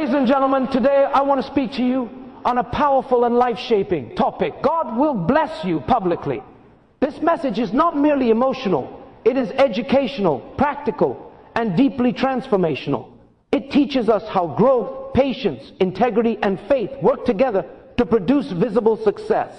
Ladies and gentlemen, today I want to speak to you on a powerful and life-shaping topic. God will bless you publicly. This message is not merely emotional. It is educational, practical, and deeply transformational. It teaches us how growth, patience, integrity, and faith work together to produce visible success.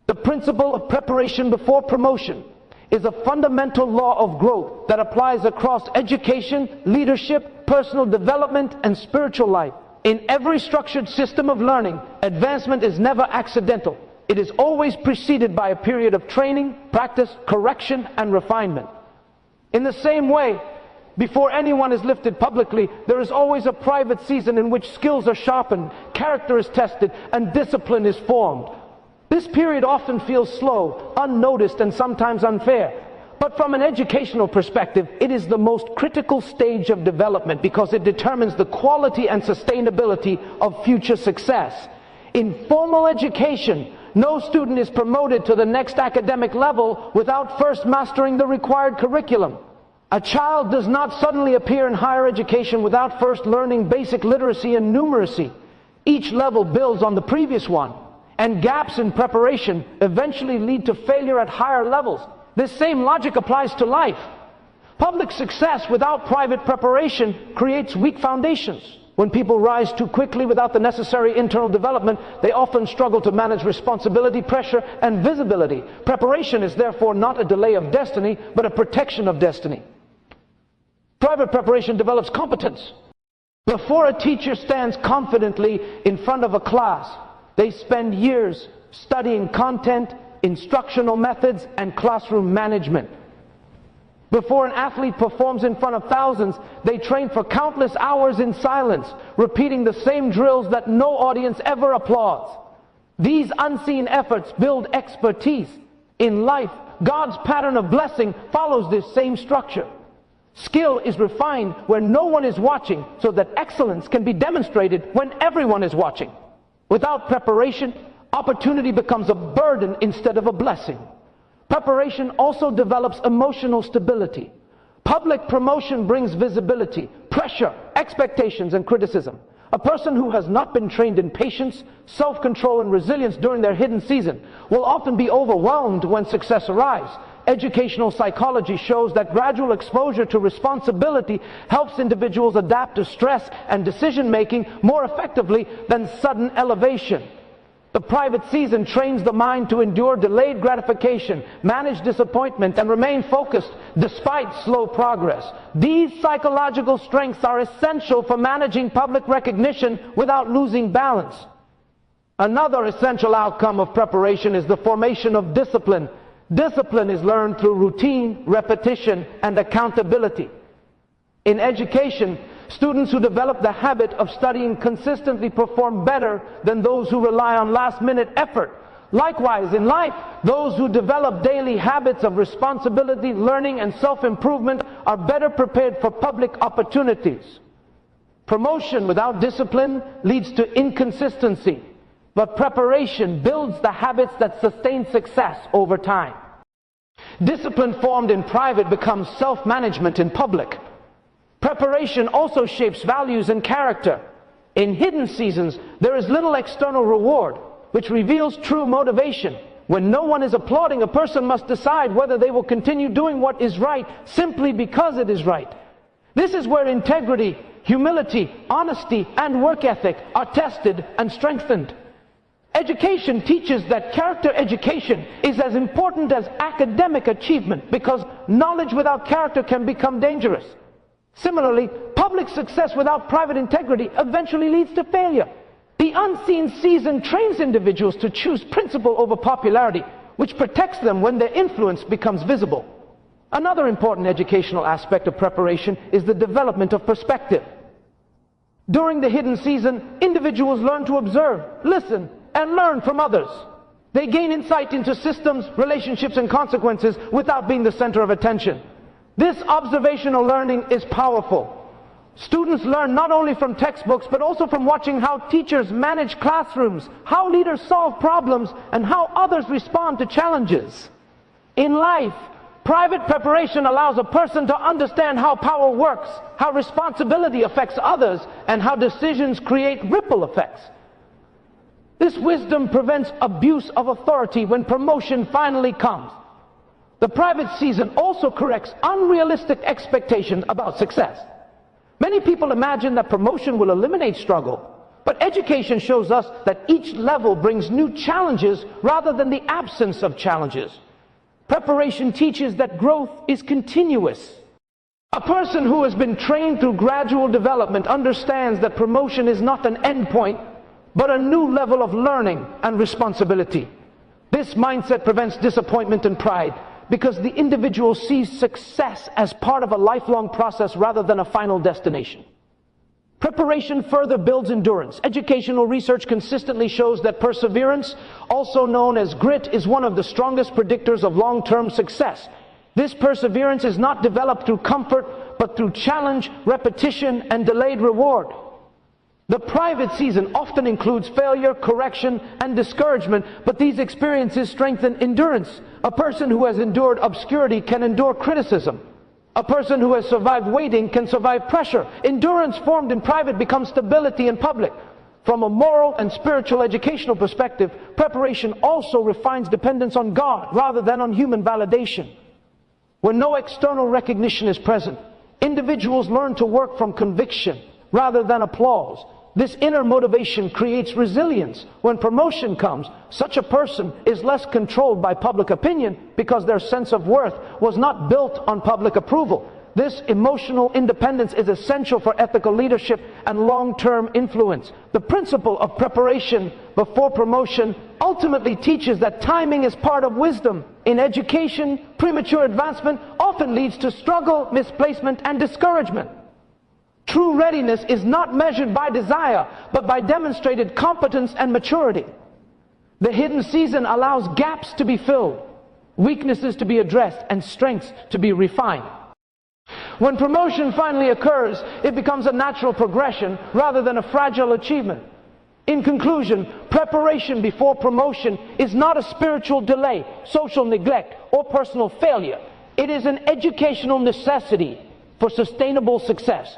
The principle of preparation before promotion is a fundamental law of growth that applies across education, leadership, personal development, and spiritual life. In every structured system of learning, advancement is never accidental. It is always preceded by a period of training, practice, correction, and refinement. In the same way, before anyone is lifted publicly, there is always a private season in which skills are sharpened, character is tested, and discipline is formed. This period often feels slow, unnoticed, and sometimes unfair. But from an educational perspective, it is the most critical stage of development because it determines the quality and sustainability of future success. In formal education, no student is promoted to the next academic level without first mastering the required curriculum. A child does not suddenly appear in higher education without first learning basic literacy and numeracy. Each level builds on the previous one, and gaps in preparation eventually lead to failure at higher levels. This same logic applies to life. Public success without private preparation creates weak foundations. When people rise too quickly without the necessary internal development, they often struggle to manage responsibility, pressure, and visibility. Preparation is therefore not a delay of destiny, but a protection of destiny. Private preparation develops competence. Before a teacher stands confidently in front of a class, they spend years studying content, instructional methods, and classroom management. Before an athlete performs in front of thousands, they train for countless hours in silence, repeating the same drills that no audience ever applauds. These unseen efforts build expertise. In life, God's pattern of blessing follows this same structure. Skill is refined where no one is watching, so that excellence can be demonstrated when everyone is watching. Without preparation, opportunity becomes a burden instead of a blessing. Preparation also develops emotional stability. Public promotion brings visibility, pressure, expectations, and criticism. A person who has not been trained in patience, self-control, and resilience during their hidden season will often be overwhelmed when success arrives. Educational psychology shows that gradual exposure to responsibility helps individuals adapt to stress and decision-making more effectively than sudden elevation. The private season trains the mind to endure delayed gratification, manage disappointment, and remain focused despite slow progress. These psychological strengths are essential for managing public recognition without losing balance. Another essential outcome of preparation is the formation of discipline. Discipline is learned through routine, repetition, and accountability. In education, students who develop the habit of studying consistently perform better than those who rely on last-minute effort. Likewise, in life, those who develop daily habits of responsibility, learning, and self-improvement are better prepared for public opportunities. Promotion without discipline leads to inconsistency, but preparation builds the habits that sustain success over time. Discipline formed in private becomes self-management in public. Preparation also shapes values and character. In hidden seasons, there is little external reward, which reveals true motivation. When no one is applauding, a person must decide whether they will continue doing what is right simply because it is right. This is where integrity, humility, honesty, and work ethic are tested and strengthened. Education teaches that character education is as important as academic achievement because knowledge without character can become dangerous. Similarly, public success without private integrity eventually leads to failure. The unseen season trains individuals to choose principle over popularity, which protects them when their influence becomes visible. Another important educational aspect of preparation is the development of perspective. During the hidden season, individuals learn to observe, listen, and learn from others. They gain insight into systems, relationships, and consequences without being the center of attention. This observational learning is powerful. Students learn not only from textbooks, but also from watching how teachers manage classrooms, how leaders solve problems, and how others respond to challenges. In life, Private preparation allows a person to understand how power works, how responsibility affects others, and how decisions create ripple effects. This wisdom prevents abuse of authority when promotion finally comes. The private season also corrects unrealistic expectations about success. Many people imagine that promotion will eliminate struggle, but education shows us that each level brings new challenges rather than the absence of challenges. Preparation teaches that growth is continuous. A person who has been trained through gradual development understands that promotion is not an endpoint, but a new level of learning and responsibility. This mindset prevents disappointment and pride, because the individual sees success as part of a lifelong process rather than a final destination. Preparation further builds endurance. Educational research consistently shows that perseverance, also known as grit, is one of the strongest predictors of long-term success. This perseverance is not developed through comfort, but through challenge, repetition, and delayed reward. The private season often includes failure, correction, and discouragement, but these experiences strengthen endurance. A person who has endured obscurity can endure criticism. A person who has survived waiting can survive pressure. Endurance formed in private becomes stability in public. From a moral and spiritual educational perspective, preparation also refines dependence on God rather than on human validation. When no external recognition is present, individuals learn to work from conviction rather than applause. This inner motivation creates resilience. When promotion comes, such a person is less controlled by public opinion because their sense of worth was not built on public approval. This emotional independence is essential for ethical leadership and long-term influence. The principle of preparation before promotion ultimately teaches that timing is part of wisdom. In education, premature advancement often leads to struggle, misplacement, and discouragement. True readiness is not measured by desire, but by demonstrated competence and maturity. The hidden season allows gaps to be filled, weaknesses to be addressed, and strengths to be refined. When promotion finally occurs, it becomes a natural progression rather than a fragile achievement. In conclusion, preparation before promotion is not a spiritual delay, social neglect, or personal failure. It is an educational necessity for sustainable success.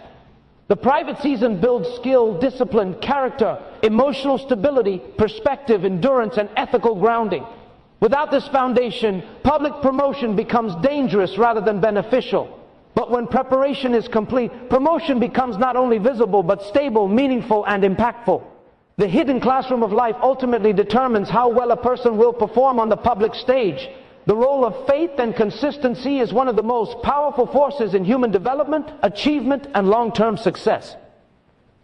The private season builds skill, discipline, character, emotional stability, perspective, endurance, and ethical grounding. Without this foundation, public promotion becomes dangerous rather than beneficial. But when preparation is complete, promotion becomes not only visible, but stable, meaningful, and impactful. The hidden classroom of life ultimately determines how well a person will perform on the public stage. The role of faith and consistency is one of the most powerful forces in human development, achievement, and long-term success.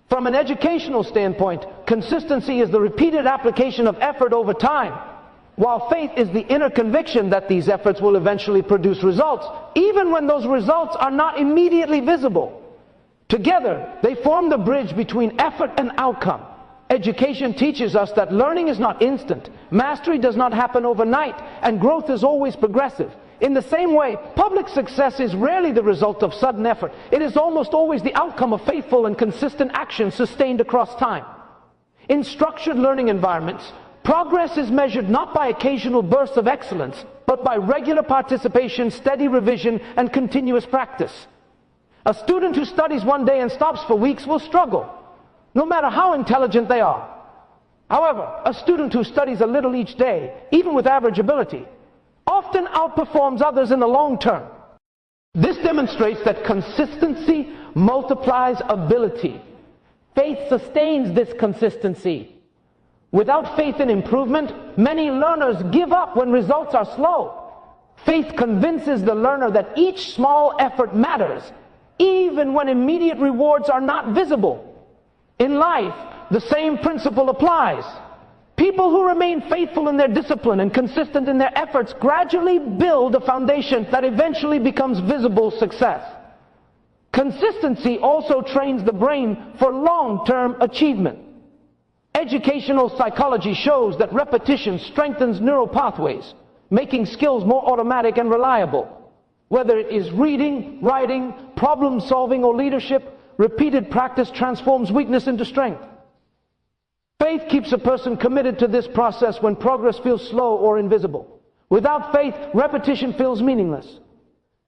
From an educational standpoint, consistency is the repeated application of effort over time, while faith is the inner conviction that these efforts will eventually produce results, even when those results are not immediately visible. Together, they form the bridge between effort and outcome. Education teaches us that learning is not instant, mastery does not happen overnight, and growth is always progressive. In the same way, public success is rarely the result of sudden effort. It is almost always the outcome of faithful and consistent action sustained across time. In structured learning environments, progress is measured not by occasional bursts of excellence, but by regular participation, steady revision, and continuous practice. A student who studies one day and stops for weeks will struggle, no matter how intelligent they are. However, a student who studies a little each day, even with average ability, often outperforms others in the long term. This demonstrates that consistency multiplies ability. Faith sustains this consistency. Without faith in improvement, many learners give up when results are slow. Faith convinces the learner that each small effort matters, even when immediate rewards are not visible. In life, the same principle applies. People who remain faithful in their discipline and consistent in their efforts gradually build a foundation that eventually becomes visible success. Consistency also trains the brain for long-term achievement. Educational psychology shows that repetition strengthens neural pathways, making skills more automatic and reliable. Whether it is reading, writing, problem solving, or leadership, repeated practice transforms weakness into strength. Faith keeps a person committed to this process when progress feels slow or invisible. Without faith, repetition feels meaningless.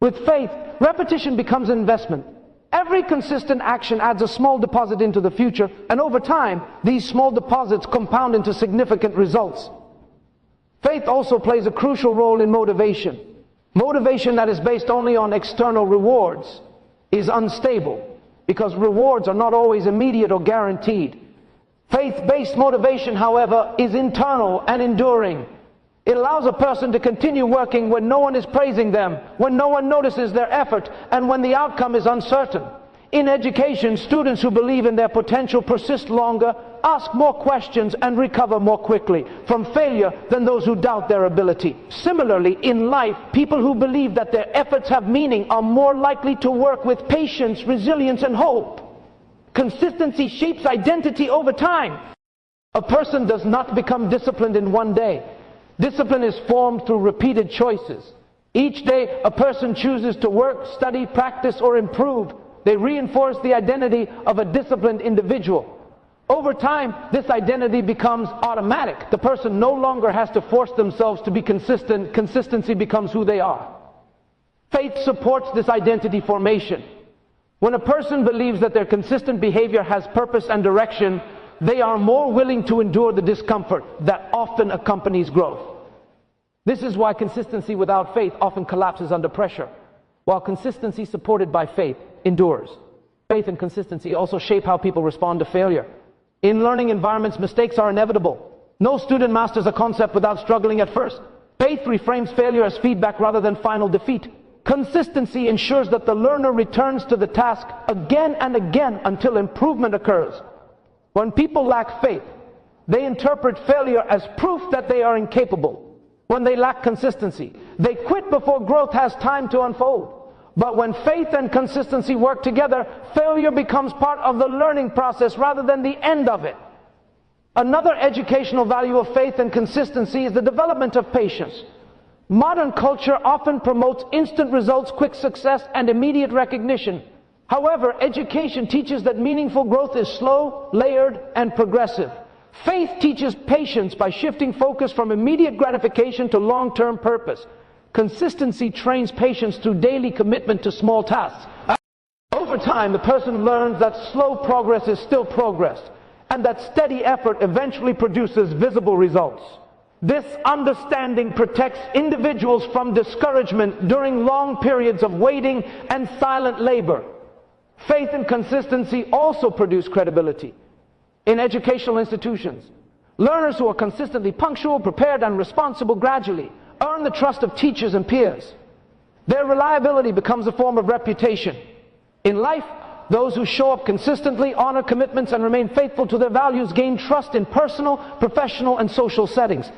With faith, repetition becomes an investment. Every consistent action adds a small deposit into the future, and over time, these small deposits compound into significant results. Faith also plays a crucial role in motivation. Motivation that is based only on external rewards is unstable, because rewards are not always immediate or guaranteed. Faith-based motivation, however, is internal and enduring. It allows a person to continue working when no one is praising them, when no one notices their effort, and when the outcome is uncertain. In education, students who believe in their potential persist longer, ask more questions, and recover more quickly from failure than those who doubt their ability. Similarly, in life, people who believe that their efforts have meaning are more likely to work with patience, resilience, and hope. Consistency shapes identity over time. A person does not become disciplined in one day. Discipline is formed through repeated choices. Each day a person chooses to work, study, practice, or improve. They reinforce the identity of a disciplined individual. Over time, this identity becomes automatic. The person no longer has to force themselves to be consistent. Consistency becomes who they are. Faith supports this identity formation. When a person believes that their consistent behavior has purpose and direction, they are more willing to endure the discomfort that often accompanies growth. This is why consistency without faith often collapses under pressure, while consistency supported by faith endures. Faith and consistency also shape how people respond to failure. In learning environments, mistakes are inevitable. No student masters a concept without struggling at first. Faith reframes failure as feedback rather than final defeat. Consistency ensures that the learner returns to the task again and again until improvement occurs. When people lack faith, they interpret failure as proof that they are incapable. When they lack consistency, they quit before growth has time to unfold. But when faith and consistency work together, failure becomes part of the learning process rather than the end of it. Another educational value of faith and consistency is the development of patience. Modern culture often promotes instant results, quick success, and immediate recognition. However, education teaches that meaningful growth is slow, layered, and progressive. Faith teaches patience by shifting focus from immediate gratification to long-term purpose. Consistency trains patience through daily commitment to small tasks. Over time, the person learns that slow progress is still progress, and that steady effort eventually produces visible results. This understanding protects individuals from discouragement during long periods of waiting and silent labor. Faith and consistency also produce credibility. In educational institutions, learners who are consistently punctual, prepared, and responsible gradually earn the trust of teachers and peers. Their reliability becomes a form of reputation. In life, those who show up consistently, honor commitments, and remain faithful to their values gain trust in personal, professional, and social settings.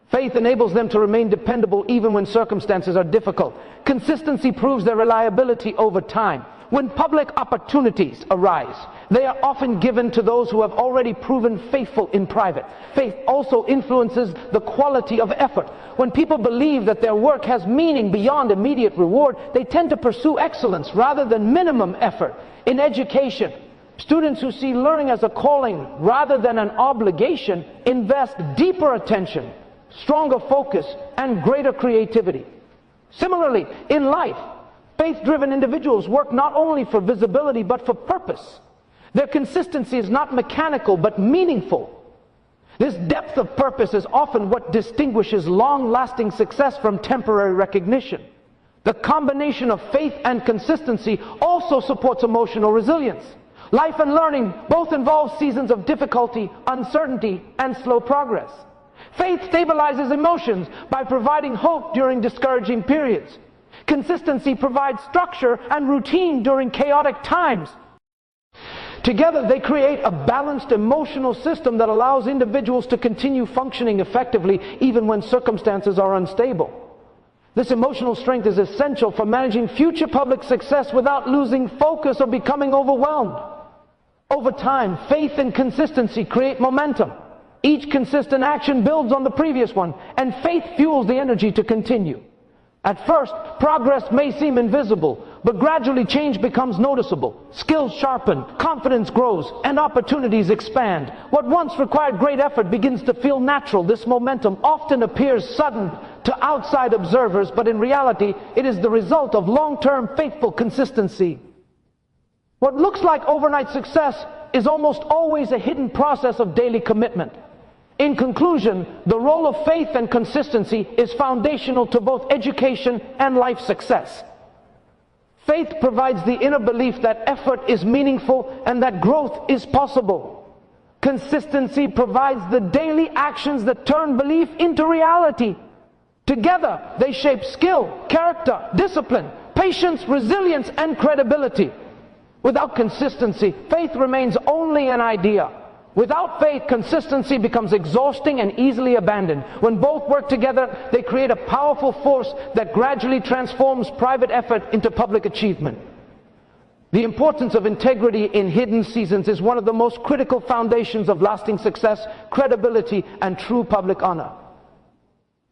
Faith enables them to remain dependable even when circumstances are difficult. Consistency proves their reliability over time. When public opportunities arise, they are often given to those who have already proven faithful in private. Faith also influences the quality of effort. When people believe that their work has meaning beyond immediate reward, they tend to pursue excellence rather than minimum effort. In education, students who see learning as a calling rather than an obligation invest deeper attention, stronger focus, and greater creativity. Similarly, in life, faith-driven individuals work not only for visibility but for purpose. Their consistency is not mechanical but meaningful. This depth of purpose is often what distinguishes long-lasting success from temporary recognition. The combination of faith and consistency also supports emotional resilience. Life and learning both involve seasons of difficulty, uncertainty, and slow progress. Faith stabilizes emotions by providing hope during discouraging periods. Consistency provides structure and routine during chaotic times. Together, they create a balanced emotional system that allows individuals to continue functioning effectively even when circumstances are unstable. This emotional strength is essential for managing future public success without losing focus or becoming overwhelmed. Over time, faith and consistency create momentum. Each consistent action builds on the previous one, and faith fuels the energy to continue. At first, progress may seem invisible, but gradually change becomes noticeable. Skills sharpen, confidence grows, and opportunities expand. What once required great effort begins to feel natural. This momentum often appears sudden, to outside observers, but in reality, it is the result of long-term faithful consistency. What looks like overnight success is almost always a hidden process of daily commitment. In conclusion, the role of faith and consistency is foundational to both education and life success. Faith provides the inner belief that effort is meaningful and that growth is possible. Consistency provides the daily actions that turn belief into reality. Together, they shape skill, character, discipline, patience, resilience, and credibility. Without consistency, faith remains only an idea. Without faith, consistency becomes exhausting and easily abandoned. When both work together, they create a powerful force that gradually transforms private effort into public achievement. The importance of integrity in hidden seasons is one of the most critical foundations of lasting success, credibility, and true public honor.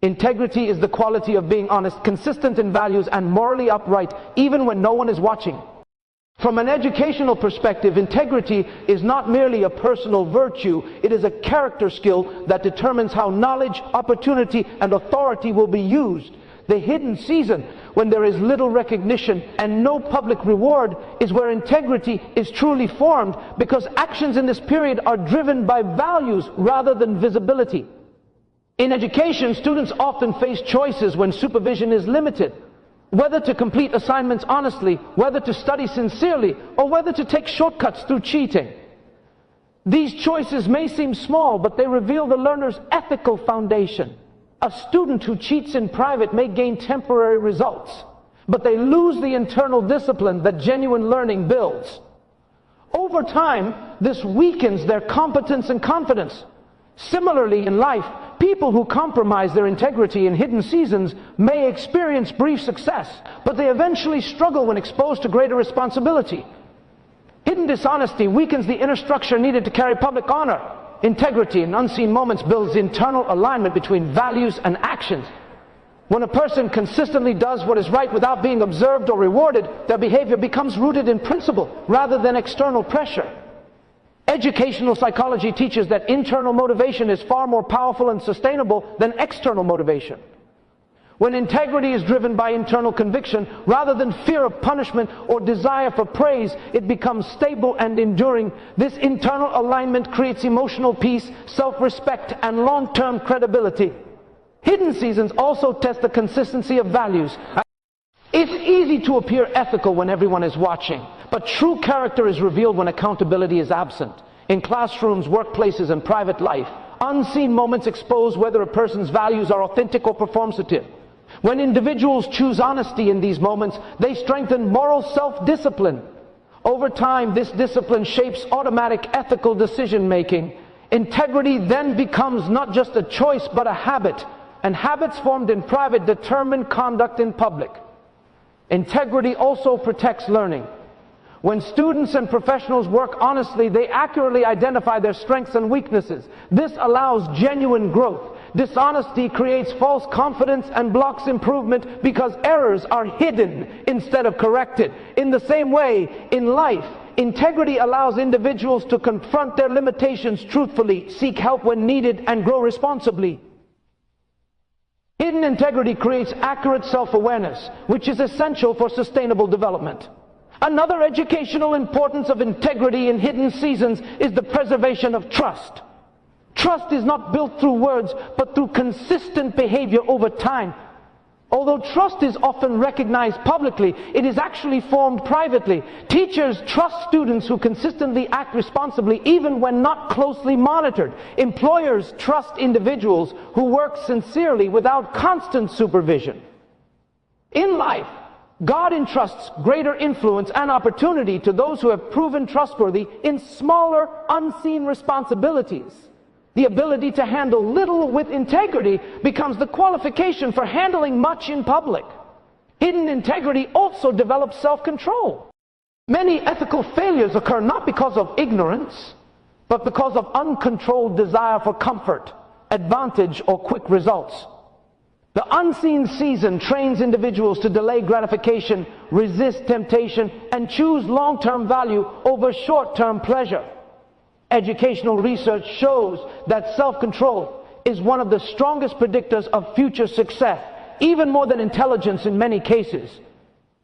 Integrity is the quality of being honest, consistent in values, and morally upright, even when no one is watching. From an educational perspective, integrity is not merely a personal virtue, it is a character skill that determines how knowledge, opportunity, and authority will be used. The hidden season, when there is little recognition and no public reward, is where integrity is truly formed, because actions in this period are driven by values rather than visibility. In education, students often face choices when supervision is limited. Whether to complete assignments honestly, whether to study sincerely, or whether to take shortcuts through cheating. These choices may seem small, but they reveal the learner's ethical foundation. A student who cheats in private may gain temporary results, but they lose the internal discipline that genuine learning builds. Over time, this weakens their competence and confidence. Similarly, in life, people who compromise their integrity in hidden seasons may experience brief success, but they eventually struggle when exposed to greater responsibility. Hidden dishonesty weakens the inner structure needed to carry public honor. Integrity in unseen moments builds internal alignment between values and actions. When a person consistently does what is right without being observed or rewarded, their behavior becomes rooted in principle rather than external pressure. Educational psychology teaches that internal motivation is far more powerful and sustainable than external motivation. When integrity is driven by internal conviction rather than fear of punishment or desire for praise, it becomes stable and enduring. This internal alignment creates emotional peace, self-respect, and long-term credibility. Hidden seasons also test the consistency of values. It's easy to appear ethical when everyone is watching, but true character is revealed when accountability is absent. In classrooms, workplaces, and private life, unseen moments expose whether a person's values are authentic or performative. When individuals choose honesty in these moments, they strengthen moral self-discipline. Over time, this discipline shapes automatic ethical decision-making. Integrity then becomes not just a choice, but a habit. And habits formed in private determine conduct in public. Integrity also protects learning. When students and professionals work honestly, they accurately identify their strengths and weaknesses. This allows genuine growth. Dishonesty creates false confidence and blocks improvement because errors are hidden instead of corrected. In the same way, in life, integrity allows individuals to confront their limitations truthfully, seek help when needed, and grow responsibly. Hidden integrity creates accurate self-awareness, which is essential for sustainable development. Another educational importance of integrity in hidden seasons is the preservation of trust. Trust is not built through words, but through consistent behavior over time. Although trust is often recognized publicly, it is actually formed privately. Teachers trust students who consistently act responsibly even when not closely monitored. Employers trust individuals who work sincerely without constant supervision. In life, God entrusts greater influence and opportunity to those who have proven trustworthy in smaller, unseen responsibilities. The ability to handle little with integrity becomes the qualification for handling much in public. Hidden integrity also develops self-control. Many ethical failures occur not because of ignorance, but because of uncontrolled desire for comfort, advantage, or quick results. The unseen season trains individuals to delay gratification, resist temptation, and choose long-term value over short-term pleasure. Educational research shows that self-control is one of the strongest predictors of future success. even more than intelligence in many cases.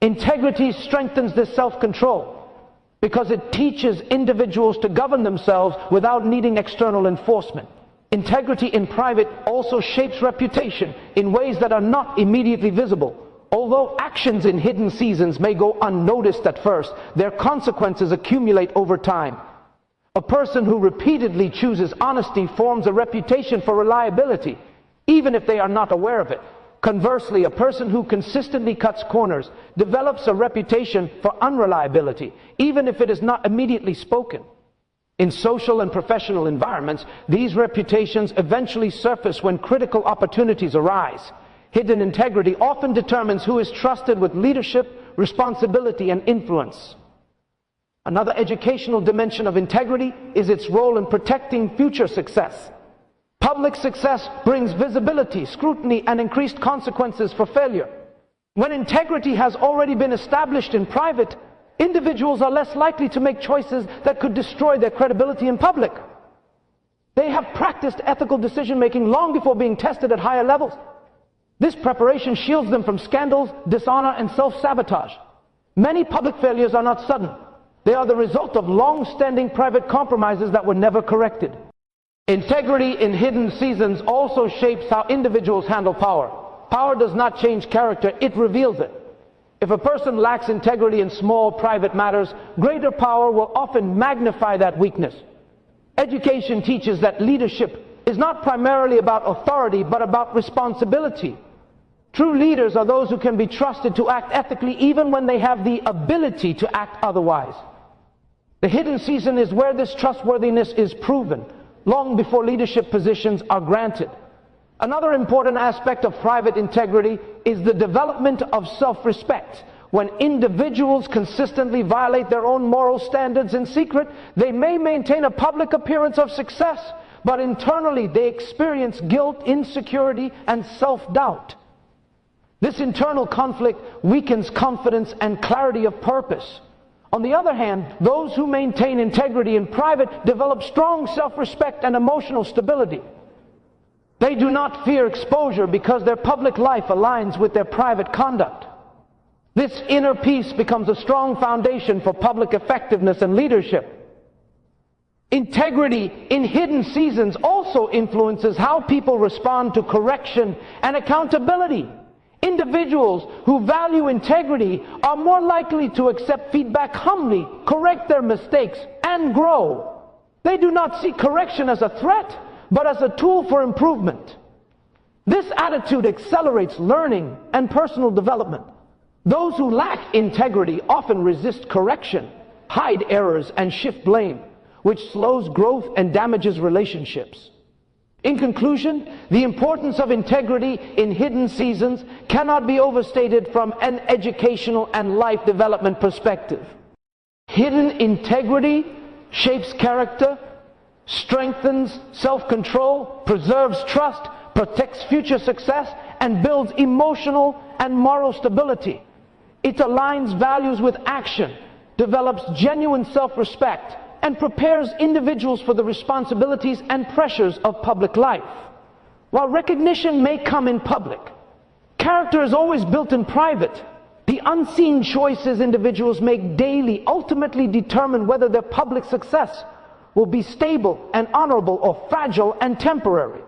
Integrity strengthens this self-control because it teaches individuals to govern themselves without needing external enforcement. Integrity in private also shapes reputation in ways that are not immediately visible. Although actions in hidden seasons may go unnoticed at first, their consequences accumulate over time. A person who repeatedly chooses honesty forms a reputation for reliability, even if they are not aware of it. Conversely, a person who consistently cuts corners develops a reputation for unreliability, even if it is not immediately spoken. In social and professional environments, these reputations eventually surface when critical opportunities arise. Hidden integrity often determines who is trusted with leadership, responsibility, and influence. Another educational dimension of integrity is its role in protecting future success. Public success brings visibility, scrutiny, and increased consequences for failure. When integrity has already been established in private, individuals are less likely to make choices that could destroy their credibility in public. They have practiced ethical decision-making long before being tested at higher levels. This preparation shields them from scandals, dishonor, and self-sabotage. Many public failures are not sudden. They are the result of long-standing private compromises that were never corrected. Integrity in hidden seasons also shapes how individuals handle power. Power does not change character, it reveals it. If a person lacks integrity in small private matters, greater power will often magnify that weakness. Education teaches that leadership is not primarily about authority, but about responsibility. True leaders are those who can be trusted to act ethically even when they have the ability to act otherwise. The hidden season is where this trustworthiness is proven, long before leadership positions are granted. Another important aspect of private integrity is the development of self-respect. When individuals consistently violate their own moral standards in secret, they may maintain a public appearance of success, but internally they experience guilt, insecurity, and self-doubt. This internal conflict weakens confidence and clarity of purpose. On the other hand, those who maintain integrity in private develop strong self-respect and emotional stability. They do not fear exposure because their public life aligns with their private conduct. This inner peace becomes a strong foundation for public effectiveness and leadership. Integrity in hidden seasons also influences how people respond to correction and accountability. Individuals who value integrity are more likely to accept feedback humbly, correct their mistakes, and grow. They do not see correction as a threat, but as a tool for improvement. This attitude accelerates learning and personal development. Those who lack integrity often resist correction, hide errors, and shift blame, which slows growth and damages relationships. In conclusion, the importance of integrity in hidden seasons cannot be overstated from an educational and life development perspective. Hidden integrity shapes character, strengthens self-control, preserves trust, protects future success, and builds emotional and moral stability. It aligns values with action, develops genuine self-respect, and prepares individuals for the responsibilities and pressures of public life. While recognition may come in public, character is always built in private. The unseen choices individuals make daily ultimately determine whether their public success will be stable and honorable or fragile and temporary.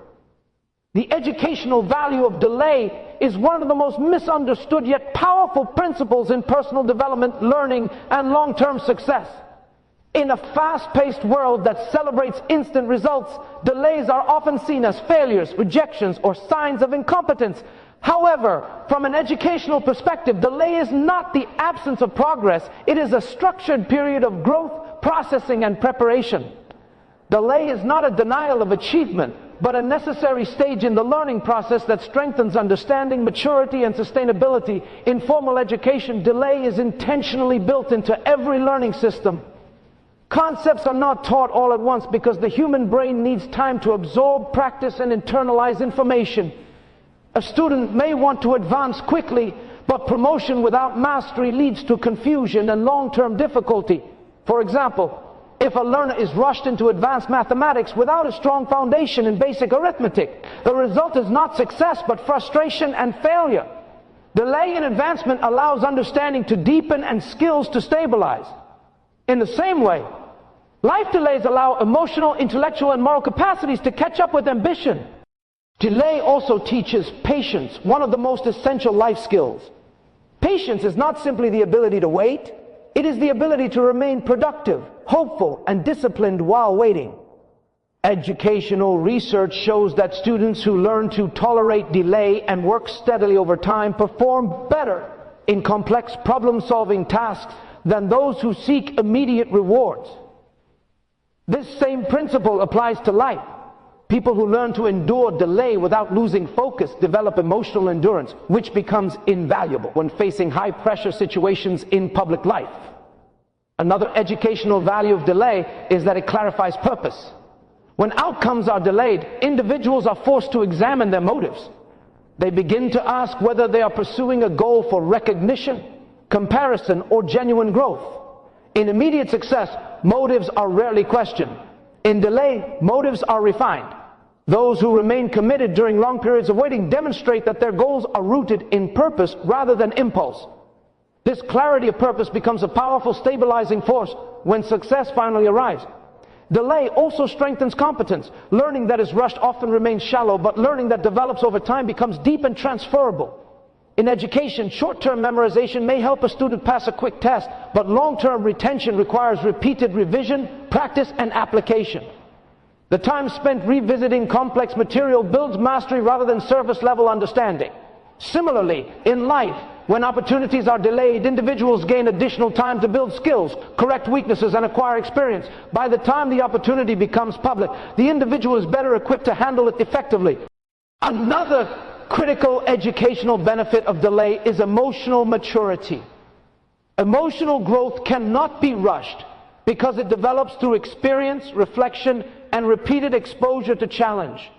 The educational value of delay is one of the most misunderstood yet powerful principles in personal development, learning, and long-term success. In a fast-paced world that celebrates instant results, delays are often seen as failures, rejections, or signs of incompetence. However, from an educational perspective, delay is not the absence of progress. It is a structured period of growth, processing, and preparation. Delay is not a denial of achievement, but a necessary stage in the learning process that strengthens understanding, maturity, and sustainability. In formal education, delay is intentionally built into every learning system. Concepts are not taught all at once because the human brain needs time to absorb, practice, and internalize information. A student may want to advance quickly, but promotion without mastery leads to confusion and long-term difficulty. For example, If a learner is rushed into advanced mathematics without a strong foundation in basic arithmetic, the result is not success but frustration and failure. Delay in advancement allows understanding to deepen and skills to stabilize. In the same way, life delays allow emotional, intellectual, and moral capacities to catch up with ambition. Delay also teaches patience, one of the most essential life skills. Patience is not simply the ability to wait, it is the ability to remain productive, hopeful, and disciplined while waiting. Educational research shows that students who learn to tolerate delay and work steadily over time perform better in complex problem-solving tasks than those who seek immediate rewards. This same principle applies to life. People who learn to endure delay without losing focus develop emotional endurance, which becomes invaluable when facing high-pressure situations in public life. Another educational value of delay is that it clarifies purpose. When outcomes are delayed, individuals are forced to examine their motives. They begin to ask whether they are pursuing a goal for recognition, comparison, or genuine growth. In immediate success, motives are rarely questioned. In delay, motives are refined. Those who remain committed during long periods of waiting demonstrate that their goals are rooted in purpose rather than impulse. This clarity of purpose becomes a powerful stabilizing force when success finally arrives. Delay also strengthens competence. Learning that is rushed often remains shallow, but learning that develops over time becomes deep and transferable. In education, short-term memorization may help a student pass a quick test, but long-term retention requires repeated revision, practice, and application. The time spent revisiting complex material builds mastery rather than surface-level understanding. Similarly, in life, when opportunities are delayed, individuals gain additional time to build skills, correct weaknesses, and acquire experience. By the time the opportunity becomes public, the individual is better equipped to handle it effectively. Another critical educational benefit of delay is emotional maturity. Emotional growth cannot be rushed because it develops through experience, reflection, and repeated exposure to challenge.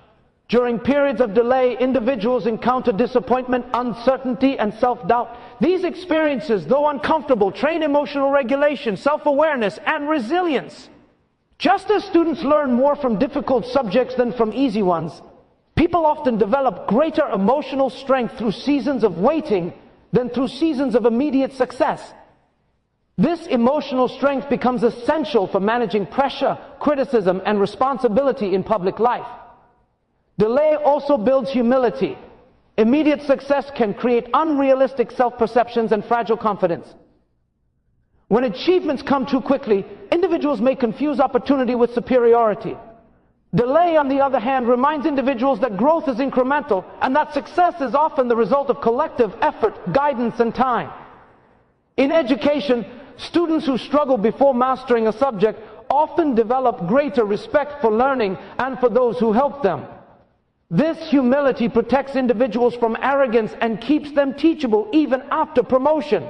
During periods of delay, individuals encounter disappointment, uncertainty, and self-doubt. These experiences, though uncomfortable, train emotional regulation, self-awareness, and resilience. Just as students learn more from difficult subjects than from easy ones, people often develop greater emotional strength through seasons of waiting than through seasons of immediate success. This emotional strength becomes essential for managing pressure, criticism, and responsibility in public life. Delay also builds humility. Immediate success can create unrealistic self-perceptions and fragile confidence. When achievements come too quickly, individuals may confuse opportunity with superiority. Delay, on the other hand, reminds individuals that growth is incremental and that success is often the result of collective effort, guidance, and time. In education, students who struggle before mastering a subject often develop greater respect for learning and for those who help them. This humility protects individuals from arrogance and keeps them teachable even after promotion.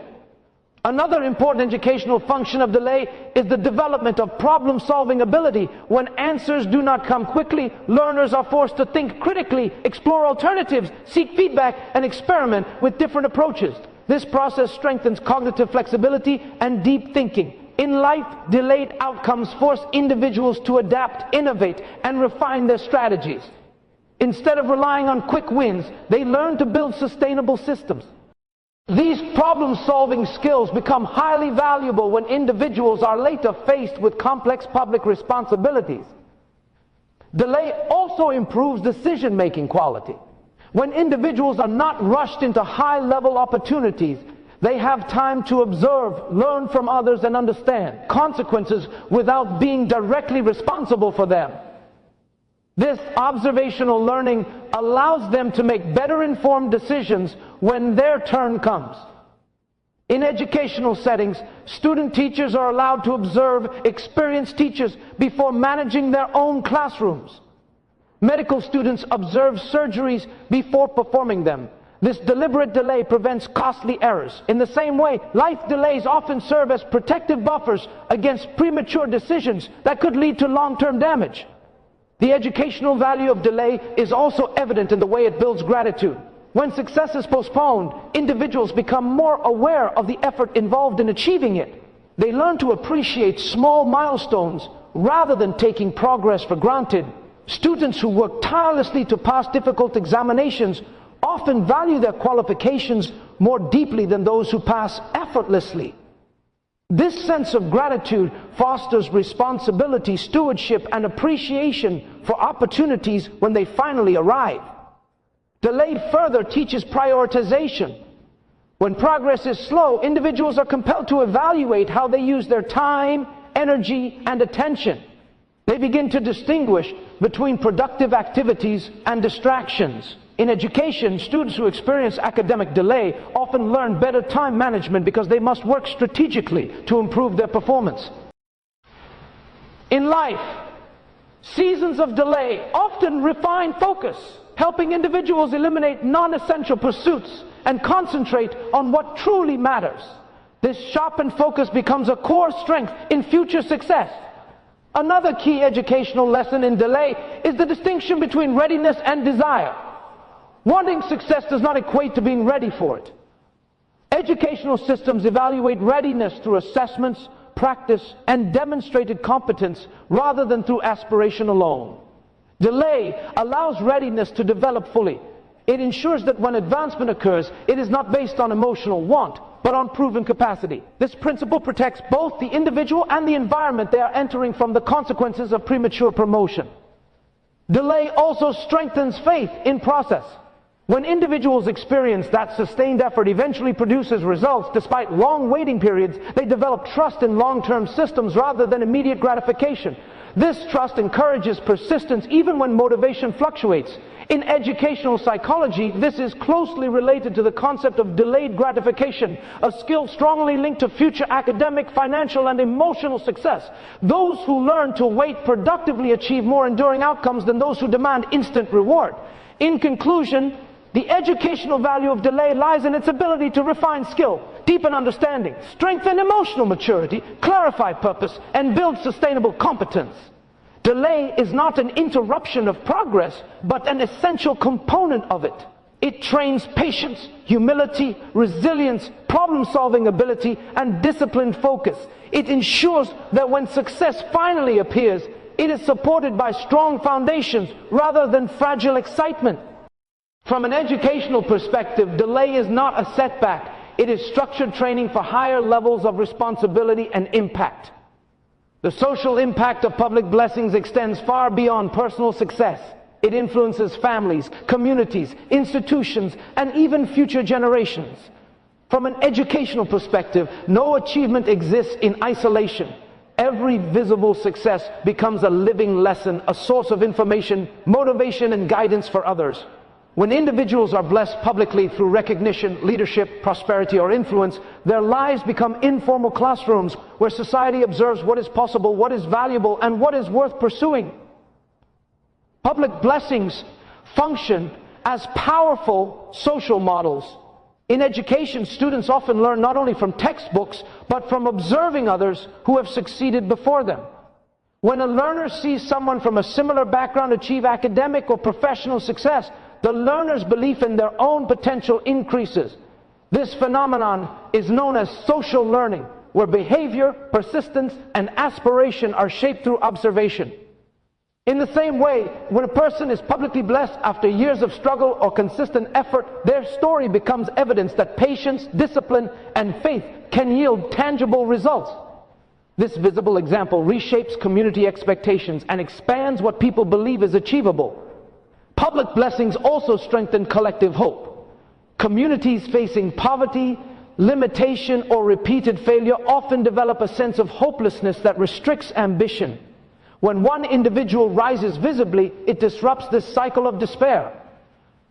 Another important educational function of delay is the development of problem-solving ability. When answers do not come quickly, learners are forced to think critically, explore alternatives, seek feedback, and experiment with different approaches. This process strengthens cognitive flexibility and deep thinking. In life, delayed outcomes force individuals to adapt, innovate, and refine their strategies. Instead of relying on quick wins, they learn to build sustainable systems. These problem-solving skills become highly valuable when individuals are later faced with complex public responsibilities. Delay also improves decision-making quality. When individuals are not rushed into high-level opportunities, they have time to observe, learn from others, and understand consequences without being directly responsible for them. This observational learning allows them to make better informed decisions when their turn comes. In educational settings, student teachers are allowed to observe experienced teachers before managing their own classrooms. Medical students observe surgeries before performing them. This deliberate delay prevents costly errors. In the same way, life delays often serve as protective buffers against premature decisions that could lead to long-term damage. The educational value of delay is also evident in the way it builds gratitude. When success is postponed, individuals become more aware of the effort involved in achieving it. They learn to appreciate small milestones rather than taking progress for granted. Students who work tirelessly to pass difficult examinations often value their qualifications more deeply than those who pass effortlessly. This sense of gratitude fosters responsibility, stewardship, and appreciation for opportunities when they finally arrive. Delayed further teaches prioritization. When progress is slow, individuals are compelled to evaluate how they use their time, energy, and attention. They begin to distinguish between productive activities and distractions. In education, students who experience academic delay often learn better time management because they must work strategically to improve their performance. In life, seasons of delay often refine focus, helping individuals eliminate non-essential pursuits and concentrate on what truly matters. This sharpened focus becomes a core strength in future success. Another key educational lesson in delay is the distinction between readiness and desire. Wanting success does not equate to being ready for it. Educational systems evaluate readiness through assessments, practice, and demonstrated competence rather than through aspiration alone. Delay allows readiness to develop fully. It ensures that when advancement occurs, it is not based on emotional want, but on proven capacity. This principle protects both the individual and the environment they are entering from the consequences of premature promotion. Delay also strengthens faith in process. When individuals experience that sustained effort eventually produces results despite long waiting periods, they develop trust in long-term systems rather than immediate gratification. This trust encourages persistence even when motivation fluctuates. In educational psychology, this is closely related to the concept of delayed gratification, a skill strongly linked to future academic, financial, and emotional success. Those who learn to wait productively achieve more enduring outcomes than those who demand instant reward. In conclusion, the educational value of delay lies in its ability to refine skill, deepen understanding, strengthen emotional maturity, clarify purpose, and build sustainable competence. Delay is not an interruption of progress, but an essential component of it. It trains patience, humility, resilience, problem-solving ability, and disciplined focus. It ensures that when success finally appears, it is supported by strong foundations rather than fragile excitement. From an educational perspective, delay is not a setback. It is structured training for higher levels of responsibility and impact. The social impact of public blessings extends far beyond personal success. It influences families, communities, institutions, and even future generations. From an educational perspective, no achievement exists in isolation. Every visible success becomes a living lesson, a source of information, motivation, and guidance for others. When individuals are blessed publicly through recognition, leadership, prosperity, or influence, their lives become informal classrooms where society observes what is possible, what is valuable, and what is worth pursuing. Public blessings function as powerful social models. In education, students often learn not only from textbooks, but from observing others who have succeeded before them. When a learner sees someone from a similar background achieve academic or professional success, the learner's belief in their own potential increases. This phenomenon is known as social learning, where behavior, persistence, and aspiration are shaped through observation. In the same way, when a person is publicly blessed after years of struggle or consistent effort, their story becomes evidence that patience, discipline, and faith can yield tangible results. This visible example reshapes community expectations and expands what people believe is achievable. Public blessings also strengthen collective hope. Communities facing poverty, limitation, or repeated failure often develop a sense of hopelessness that restricts ambition. When one individual rises visibly, it disrupts this cycle of despair.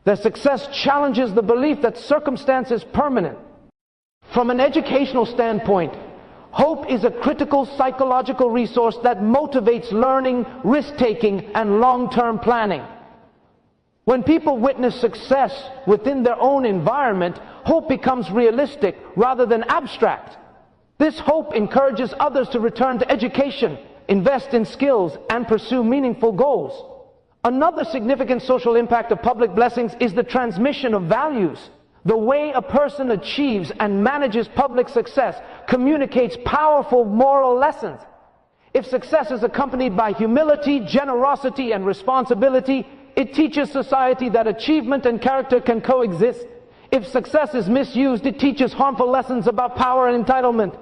Their success challenges the belief that circumstance is permanent. From an educational standpoint, hope is a critical psychological resource that motivates learning, risk-taking, and long-term planning. When people witness success within their own environment, hope becomes realistic rather than abstract. This hope encourages others to return to education, invest in skills, and pursue meaningful goals. Another significant social impact of public blessings is the transmission of values. The way a person achieves and manages public success communicates powerful moral lessons. If success is accompanied by humility, generosity, and responsibility, it teaches society that achievement and character can coexist. If success is misused, it teaches harmful lessons about power and entitlement.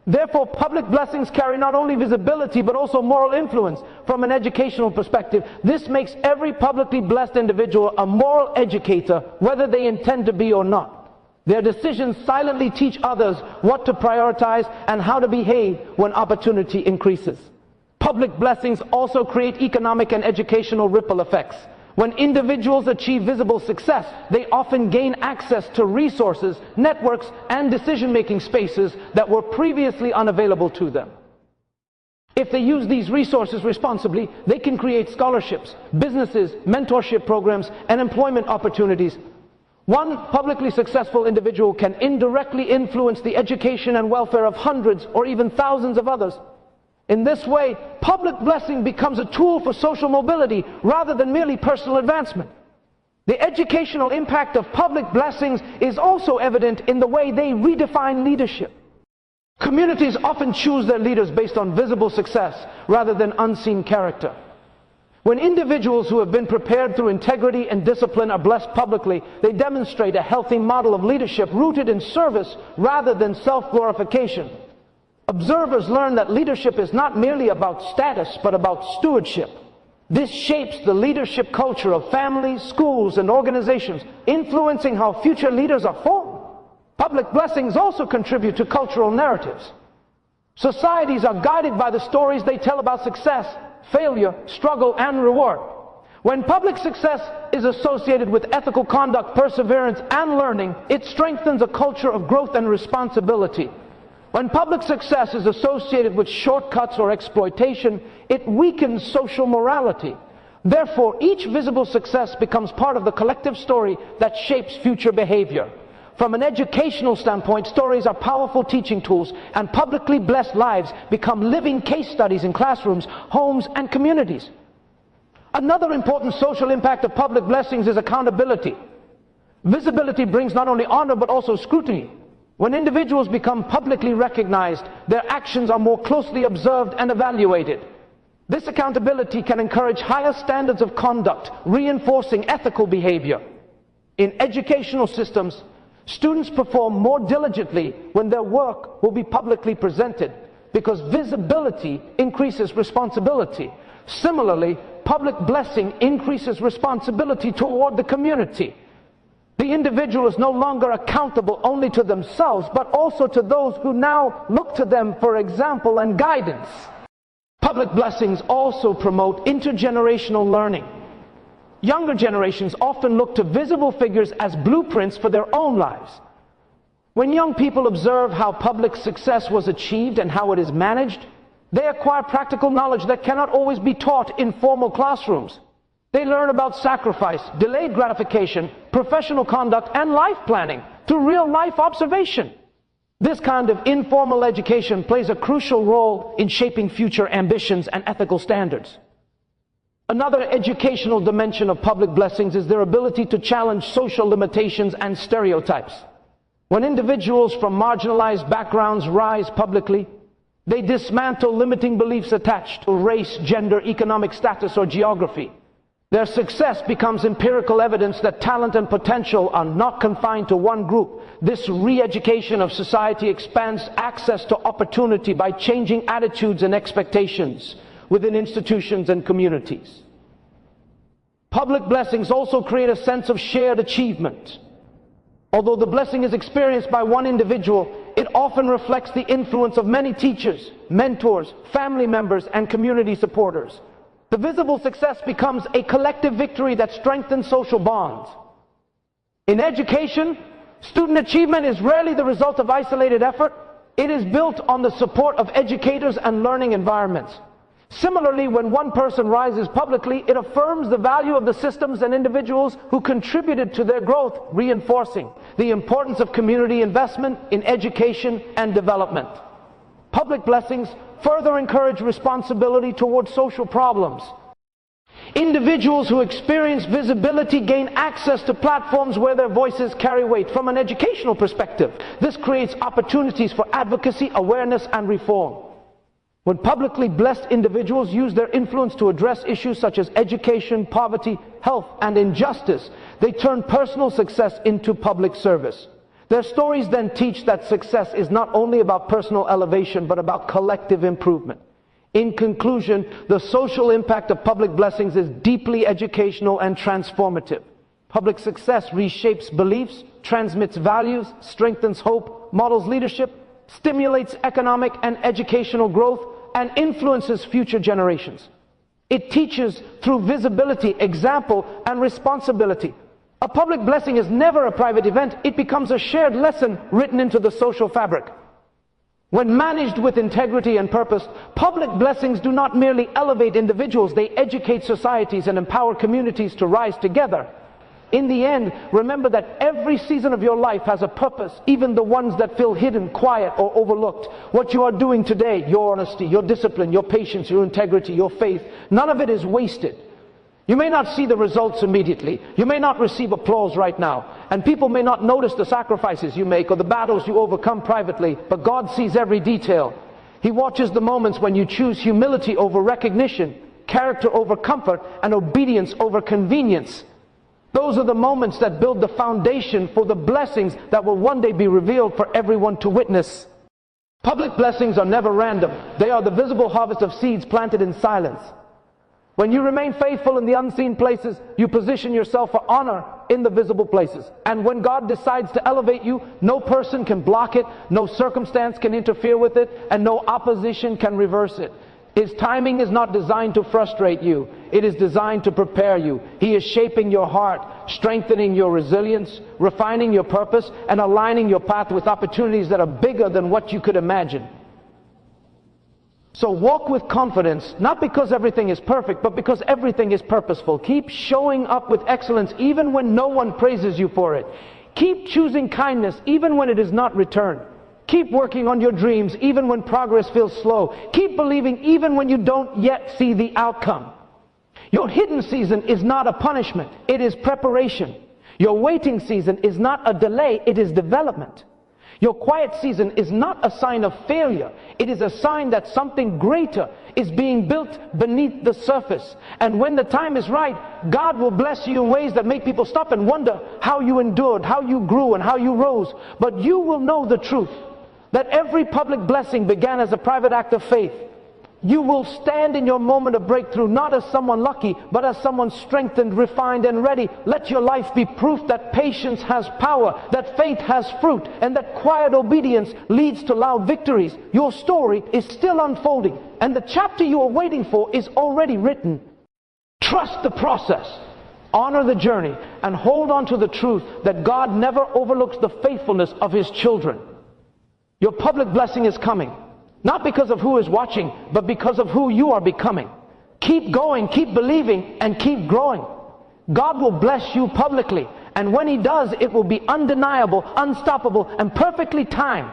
Therefore, public blessings carry not only visibility but also moral influence. From an educational perspective, this makes every publicly blessed individual a moral educator, whether they intend to be or not. Their decisions silently teach others what to prioritize and how to behave when opportunity increases. Public blessings also create economic and educational ripple effects. When individuals achieve visible success, they often gain access to resources, networks, and decision-making spaces that were previously unavailable to them. If they use these resources responsibly, they can create scholarships, businesses, mentorship programs, and employment opportunities. One publicly successful individual can indirectly influence the education and welfare of hundreds or even thousands of others. In this way, public blessing becomes a tool for social mobility rather than merely personal advancement. The educational impact of public blessings is also evident in the way they redefine leadership. Communities often choose their leaders based on visible success rather than unseen character. When individuals who have been prepared through integrity and discipline are blessed publicly, they demonstrate a healthy model of leadership rooted in service rather than self-glorification. Observers learn that leadership is not merely about status, but about stewardship. This shapes the leadership culture of families, schools, and organizations, influencing how future leaders are formed. Public blessings also contribute to cultural narratives. Societies are guided by the stories they tell about success, failure, struggle, and reward. When public success is associated with ethical conduct, perseverance, and learning, it strengthens a culture of growth and responsibility. When public success is associated with shortcuts or exploitation, it weakens social morality. Therefore, each visible success becomes part of the collective story that shapes future behavior. From an educational standpoint, stories are powerful teaching tools, and publicly blessed lives become living case studies in classrooms, homes, and communities. Another important social impact of public blessings is accountability. Visibility brings not only honor but also scrutiny. When individuals become publicly recognized, their actions are more closely observed and evaluated. This accountability can encourage higher standards of conduct, reinforcing ethical behavior. In educational systems, students perform more diligently when their work will be publicly presented, because visibility increases responsibility. Similarly, public blessing increases responsibility toward the community. The individual is no longer accountable only to themselves, but also to those who now look to them for example and guidance. Public blessings also promote intergenerational learning. Younger generations often look to visible figures as blueprints for their own lives. When young people observe how public success was achieved and how it is managed, they acquire practical knowledge that cannot always be taught in formal classrooms. They learn about sacrifice, delayed gratification, professional conduct, and life planning through real-life observation. This kind of informal education plays a crucial role in shaping future ambitions and ethical standards. Another educational dimension of public blessings is their ability to challenge social limitations and stereotypes. When individuals from marginalized backgrounds rise publicly, they dismantle limiting beliefs attached to race, gender, economic status, or geography. Their success becomes empirical evidence that talent and potential are not confined to one group. This re-education of society expands access to opportunity by changing attitudes and expectations within institutions and communities. Public blessings also create a sense of shared achievement. Although the blessing is experienced by one individual, it often reflects the influence of many teachers, mentors, family members, and community supporters. The visible success becomes a collective victory that strengthens social bonds. In education, student achievement is rarely the result of isolated effort. It is built on the support of educators and learning environments. Similarly, when one person rises publicly, it affirms the value of the systems and individuals who contributed to their growth, reinforcing the importance of community investment in education and development. Public blessings further encourage responsibility towards social problems. Individuals who experience visibility gain access to platforms where their voices carry weight. From an educational perspective, this creates opportunities for advocacy, awareness, and reform. When publicly blessed individuals use their influence to address issues such as education, poverty, health, and injustice, they turn personal success into public service. Their stories then teach that success is not only about personal elevation, but about collective improvement. In conclusion, the social impact of public blessings is deeply educational and transformative. Public success reshapes beliefs, transmits values, strengthens hope, models leadership, stimulates economic and educational growth, and influences future generations. It teaches through visibility, example, and responsibility. A public blessing is never a private event. It becomes a shared lesson written into the social fabric. When managed with integrity and purpose, public blessings do not merely elevate individuals, they educate societies and empower communities to rise together. In the end, remember that every season of your life has a purpose, even the ones that feel hidden, quiet, or overlooked. What you are doing today, your honesty, your discipline, your patience, your integrity, your faith, none of it is wasted. You may not see the results immediately. You may not receive applause right now. And people may not notice the sacrifices you make or the battles you overcome privately. But God sees every detail. He watches the moments when you choose humility over recognition, character over comfort, and obedience over convenience. Those are the moments that build the foundation for the blessings that will one day be revealed for everyone to witness. Public blessings are never random. They are the visible harvest of seeds planted in silence. When you remain faithful in the unseen places, you position yourself for honor in the visible places. And when God decides to elevate you, no person can block it, no circumstance can interfere with it, and no opposition can reverse it. His timing is not designed to frustrate you. It is designed to prepare you. He is shaping your heart, strengthening your resilience, refining your purpose, and aligning your path with opportunities that are bigger than what you could imagine. So walk with confidence, not because everything is perfect, but because everything is purposeful. Keep showing up with excellence even when no one praises you for it. Keep choosing kindness even when it is not returned. Keep working on your dreams even when progress feels slow. Keep believing even when you don't yet see the outcome. Your hidden season is not a punishment, it is preparation. Your waiting season is not a delay, it is development. Your quiet season is not a sign of failure. It is a sign that something greater is being built beneath the surface. And when the time is right, God will bless you in ways that make people stop and wonder how you endured, how you grew, and how you rose. But you will know the truth, that every public blessing began as a private act of faith. You will stand in your moment of breakthrough not as someone lucky, but as someone strengthened, refined, and ready. Let your life be proof that patience has power, that faith has fruit, and that quiet obedience leads to loud victories. Your story is still unfolding, and the chapter you are waiting for is already written. Trust the process, honor the journey, and hold on to the truth that God never overlooks the faithfulness of His children. Your public blessing is coming. Not because of who is watching, but because of who you are becoming. Keep going, keep believing, and keep growing. God will bless you publicly, and when He does, it will be undeniable, unstoppable, and perfectly timed.